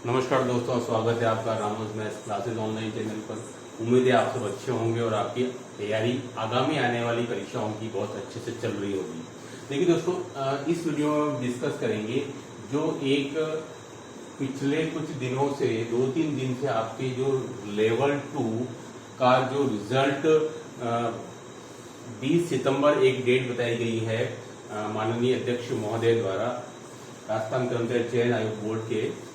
नमस्कार दोस्तों, स्वागत है आपका Ramos maths classes online channel पर। उम्मीद है आप सब अच्छे होंगे और आपकी तैयारी आगामी आने वाली परीक्षाओं की बहुत अच्छे से चल रही होगी। देखिए दोस्तों, इस वीडियो में हम डिस्कस करेंगे जो एक पिछले कुछ दिनों से 2-3 दिन से आपके जो लेवल 2 का जो रिजल्ट 20 सितंबर एक डेट बताई गई है माननीय अध्यक्ष महोदय द्वारा राजस्थान कर्मचारी चयन आयोग बोर्ड के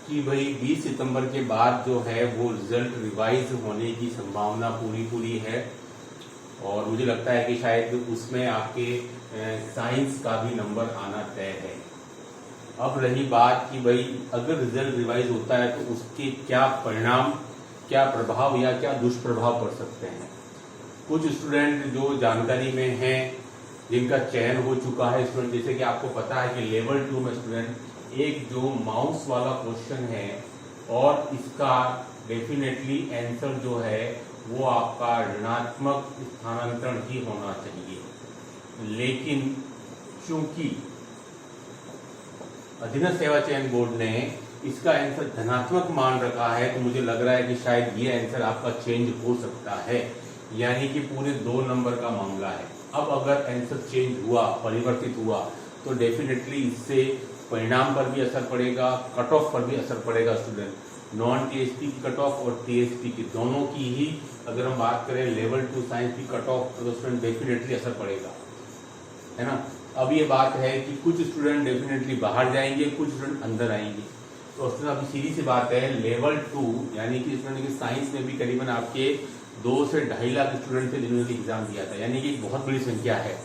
कि भाई 20 सितंबर के बाद जो है वो रिजल्ट रिवाइज होने की संभावना पूरी है। और मुझे लगता है कि शायद उसमें आपके साइंस का भी नंबर आना तय है। अब रही बात कि भाई अगर रिजल्ट रिवाइज होता है तो उसके क्या परिणाम, क्या प्रभाव या क्या दुष्प्रभाव पड़ सकते हैं। कुछ स्टूडेंट जो जानकारी में हैं, जिनका चयन हो चुका है स्टूडेंट, जैसे कि आपको पता है कि लेवल 2 में स्टूडेंट एक जो माउस वाला क्वेश्चन है और इसका डेफिनेटली आंसर जो है वो आपका ऋणात्मक स्थानांतरण ही होना चाहिए। लेकिन चूंकि अधीनस्थ सेवा चयन बोर्ड ने इसका आंसर धनात्मक मान रखा है तो मुझे लग रहा है कि शायद ये आंसर आपका चेंज हो सकता है, यानी कि पूरे 2 नंबर का मामला है। अब अगर आंसर चेंज हुआ, परिवर्तित हुआ, तो डेफिनेटली इससे परिणाम पर भी असर पड़ेगा, कट ऑफ पर भी असर पड़ेगा। स्टूडेंट नॉन टीएसपी की कट ऑफ और टीएसपी की दोनों की ही अगर हम बात करें लेवल 2 साइंस की कट ऑफ, तो स्टूडेंट डेफिनेटली असर पड़ेगा, है ना। अब ये बात है कि कुछ स्टूडेंट डेफिनेटली बाहर जाएंगे, कुछ स्टूडेंट अंदर आएंगे। तो स्टूडेंट अभी सीधी सी बात है, लेवल 2 यानी कि स्टूडेंट की साइंस में भी करीबन आपके 2 से 2.5 लाख स्टूडेंट थे जिन्होंने एग्जाम दिया था, यानी कि बहुत बड़ी संख्या है।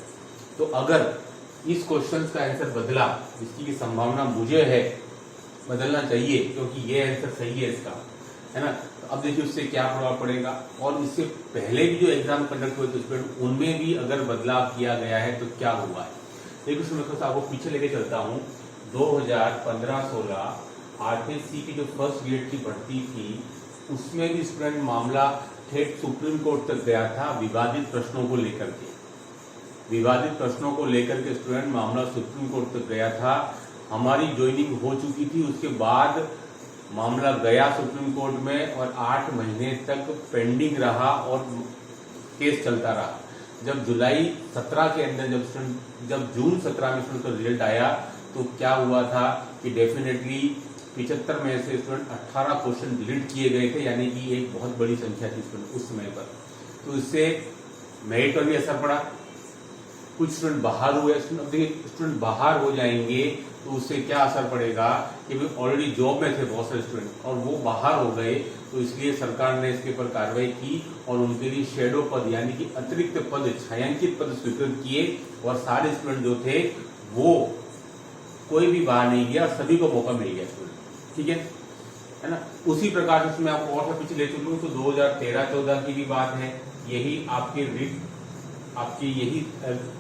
तो अगर इस क्वेश्चन का आंसर बदला, जिसकी की संभावना मुझे है बदलना चाहिए क्योंकि ये आंसर सही है इसका, है ना। तो अब देखिए उससे क्या प्रभाव पड़ेगा। और इससे पहले भी जो एग्जाम कंडक्ट हुए थे स्टूडेंट, उनमें भी अगर बदलाव किया गया है तो क्या हुआ है। देखिए स्टूडेंट आपको पीछे लेके चलता हूँ। 2015-16 आरपीएससी की जो फर्स्ट ग्रेड की भर्ती थी उसमें भी स्टूडेंट मामला ठेठ सुप्रीम कोर्ट तक गया था विवादित प्रश्नों को लेकर के। विवादित प्रश्नों को लेकर के स्टूडेंट मामला सुप्रीम कोर्ट तक गया था। हमारी ज्वाइनिंग हो चुकी थी, उसके बाद मामला गया सुप्रीम कोर्ट में और 8 महीने तक पेंडिंग रहा और केस चलता रहा। जब जुलाई 17 के अंदर जब जून 17 में स्टूडेंट का रिजल्ट आया तो क्या हुआ था कि डेफिनेटली 75 में से स्टूडेंट 18 क्वेश्चन डिलीट किए गए थे, यानी कि एक बहुत बड़ी संख्या थी स्टूडेंट उस समय पर। तो इससे मेरिट पर भी असर पड़ा। कुछ स्टूडेंट बाहर हुए। अब देखिए स्टूडेंट बाहर हो जाएंगे तो उससे क्या असर पड़ेगा कि भाई ऑलरेडी जॉब में थे बहुत सारे स्टूडेंट और वो बाहर हो गए, तो इसलिए सरकार ने इसके ऊपर कार्रवाई की और उनके लिए शेडो पद यानी कि अतिरिक्त पद, छायांकित पद स्वीकृत किए और सारे स्टूडेंट जो थे वो कोई भी बाहर नहीं गया, सभी को मौका मिल गया स्टूडेंट, ठीक है ना। उसी प्रकार से मैं आपको और पीछे ले चलूँ तो 2013-14 की भी बात है, यही आपकी यही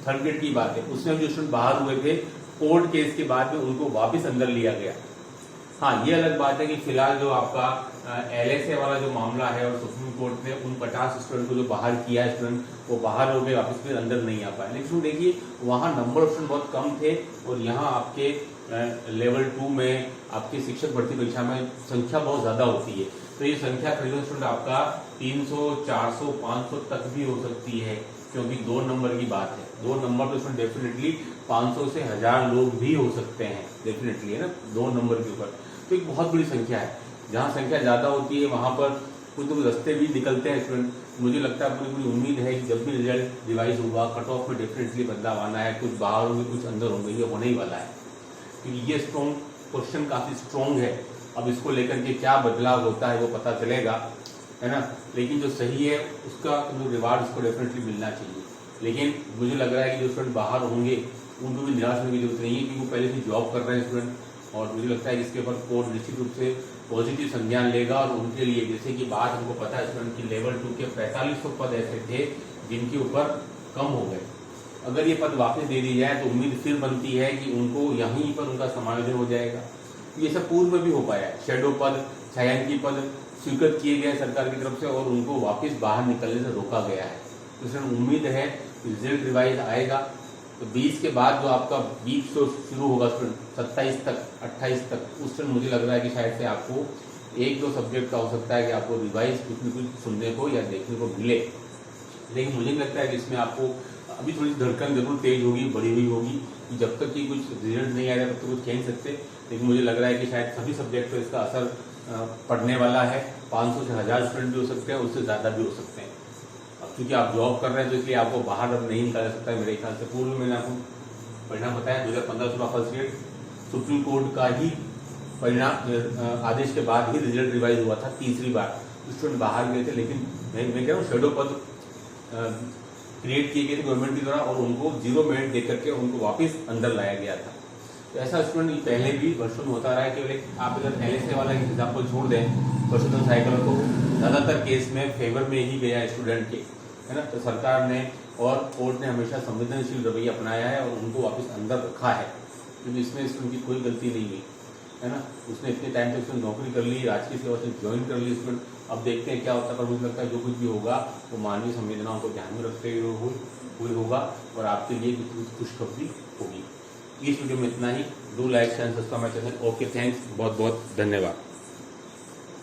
थर्ड ग्रेड की बात है। उसमें जो स्टूडेंट बाहर हुए थे कोर्ट केस के बाद में उनको वापस अंदर लिया गया। हाँ, ये अलग बात है कि फिलहाल जो आपका एलएसए वाला जो मामला है और सुप्रीम कोर्ट ने उन 50 स्टूडेंट को जो बाहर किया है स्टूडेंट, वो बाहर हो गए, वापस फिर अंदर नहीं आ पाए। लेकिन देखिए वहाँ नंबर ऑफ स्टूडेंट बहुत कम थे और यहाँ आपके लेवल 2 में आपकी शिक्षक भर्ती परीक्षा में संख्या बहुत ज्यादा होती है। तो ये संख्या करीबन स्टूडेंट आपका 300, 400, 500 तक भी हो सकती है, क्योंकि 2 नंबर की बात है। 2 नंबर तो इसमें डेफिनेटली 500 से 1000 लोग भी हो सकते हैं, डेफिनेटली, है ना, 2 नंबर के ऊपर। तो एक बहुत बड़ी संख्या है। जहाँ संख्या ज्यादा होती है वहां पर कुछ तो रास्ते भी निकलते हैं स्टूडेंट। मुझे लगता है पूरी उम्मीद है कि जब भी रिजल्ट रिवाइज होगा कट ऑफ में डेफिनेटली बदलाव आना है। कुछ बाहर होंगे, कुछ अंदर होंगे, ये होने ही वाला है क्योंकि ये स्ट्रॉन्ग क्वेश्चन काफी स्ट्रॉन्ग है। अब इसको लेकर के क्या बदलाव होता है वो पता चलेगा, है ना। लेकिन जो सही है उसका जो रिवार्ड उसको डेफिनेटली मिलना चाहिए। लेकिन मुझे लग रहा है कि जो स्टूडेंट बाहर होंगे उनको भी निराश होने की जरूरत नहीं है क्योंकि वो पहले से जॉब कर रहे हैं स्टूडेंट। और मुझे लगता है कि इसके ऊपर कोर्ट निश्चित रूप से पॉजिटिव संज्ञान लेगा और उनके लिए, जैसे कि बात हमको पता है स्टूडेंट की लेवल 2 के 4500 पद ऐसे थे जिनके ऊपर कम हो गए। अगर ये पद वापस दे दी जाए तो उम्मीद फिर बनती है कि उनको यहीं पर उनका समायोजन हो जाएगा। ये सब पूर्व में भी हो पाया है, शेडो पद, छायांकित पद स्वीकृत किए गए सरकार की तरफ से और उनको वापस बाहर निकलने से रोका गया है। तो सर उम्मीद है रिजल्ट रिवाइज आएगा तो 20 के बाद जो आपका 20 से शुरू होगा 27 तक 28 तक, उस समय मुझे लग रहा है कि शायद से आपको 1-2 सब्जेक्ट का हो सकता है कि आपको रिवाइज कुछ न कुछ सुनने को या देखने को मिले। लेकिन मुझे लगता है कि इसमें आपको अभी थोड़ी धड़कन जरूर तेज होगी, बढ़ी हुई होगी कि जब तक कि कुछ रिजल्ट नहीं आएगा तब तक कुछ कह नहीं सकते। लेकिन मुझे लग रहा है कि शायद सभी सब्जेक्ट पर इसका असर पड़ने वाला है। 500 से 1000 स्टूडेंट भी हो सकते हैं, उससे ज़्यादा भी हो सकते हैं। अब क्योंकि आप जॉब कर रहे हैं तो इसलिए आपको बाहर अब नहीं निकाला सकता है मेरे ख्याल से। पूर्व में मैंने आपको परिणाम बताया 2015-16 फर्स्ट ग्रेड सुप्रीम कोर्ट का ही परिणाम आदेश के बाद ही रिजल्ट रिवाइज हुआ था तीसरी बार। स्टूडेंट बाहर गए थे, लेकिन मैं कह रहा हूँ शेडो पद क्रिएट किए गए थे गवर्नमेंट के द्वारा और उनको 0 मेरिट दे करके उनको वापस अंदर लाया गया था। तो ऐसा स्टूडेंट पहले भी वर्षों में होता रहा है। केवल आप अगर LSA वाला एग्जाम्पल छोड़ दें क्वेश्चन साइकिल, तो ज़्यादातर केस में फेवर में ही गया स्टूडेंट के, है ना। तो सरकार ने और कोर्ट ने हमेशा संवेदनशील रवैया अपनाया है और उनको वापस अंदर रखा है, क्योंकि इसमें स्टूडेंट की कोई गलती नहीं हुई, है ना। उसने इतने टाइम तक उसने नौकरी कर ली, राजकीय सेवा से ज्वाइन कर ली स्टूडेंट। अब देखते हैं क्या होता है, पर मुझे लगता है जो कुछ भी होगा वो मानवीय संवेदनाओं को ध्यान में रखते हुए होगा और आपके लिए खुशखबरी होगी। इस वीडियो में इतना ही। Do like share subscribe my channel. Okay, thanks, बहुत बहुत धन्यवाद।